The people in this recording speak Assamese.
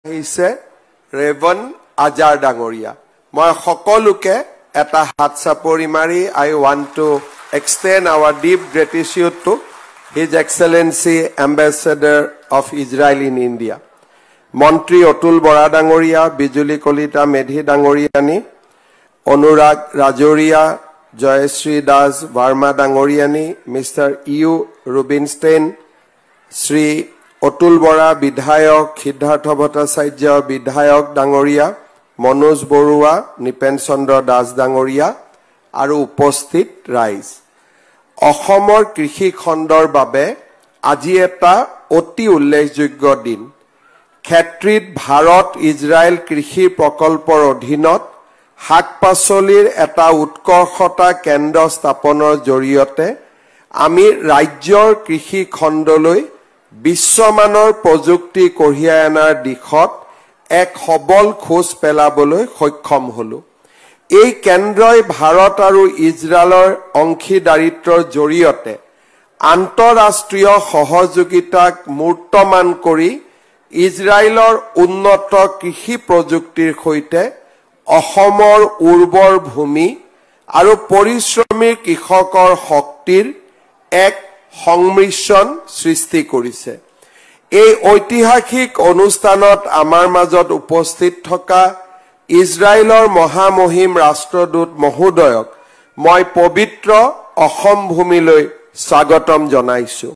হিছে ৰেভন আজাৰ ডাঙৰীয়া মই সকলোকে এটা হাত চাপৰি মাৰি I want to extend our deep gratitude to His Excellency Ambassador of Israel in India মন্ত্ৰী অতুল বৰা ডাঙৰীয়া বিজুলী কলিতা মেধি ডাঙৰীয়ানী অনুৰাগ ৰাজৰীয়া জয়শ্ৰী দাস বাৰ্মা ডাঙৰীয়ানী মিষ্টাৰ ইউ ৰুবিনষ্টেইন শ্ৰী অতুল বৰা বিধায়ক সিদ্ধাৰ্থ ভট্টাচাৰ্য বিধায়ক ডাঙৰীয়া মনোজ বৰুৱা নিপেন চন্দ্ৰ দাস ডাঙৰীয়া আৰু উপস্থিত ৰাইজ অসমৰ কৃষি খণ্ডৰ বাবে আজি এটা অতি উল্লেখযোগ্য দিন ক্ষেত্ৰীত ভাৰত ইজৰাইল কৃষি প্ৰকল্পৰ অধীনত শাক-পাচলিৰ এটা উৎকৰ্ষতা কেন্দ্ৰ স্থাপনৰ জৰিয়তে আমি ৰাজ্যৰ কৃষি খণ্ডলৈ বিশ্বমানৰ প্ৰযুক্তি কঢ়িয়াই অনাৰ দিশত এক সবল খোজ পেলাবলৈ সক্ষম হলো এই কেন্দ্ৰই ভাৰত আৰু ইজৰাইলৰ অংশীদাৰিত্বৰ জৰিয়তে আন্তঃৰাষ্ট্ৰীয় সহযোগিতাক মূৰ্তমান কৰি ইজৰাইলৰ উন্নত কৃষি প্ৰযুক্তিৰ সৈতে অসমৰ উৰ্বৰ ভূমি আৰু পৰিশ্ৰমী কৃষকৰ শক্তিৰ এক সংমিশ্ৰণ সৃষ্টি কৰিছে এই ঐতিহাসিক অনুষ্ঠানত আমাৰ মাজত উপস্থিত থকা ইজৰাইলৰ মহামহিম ৰাষ্ট্ৰদূত মহোদয়ক মই পবিত্ৰ অসম ভূমিলৈ স্বাগতম জনাইছো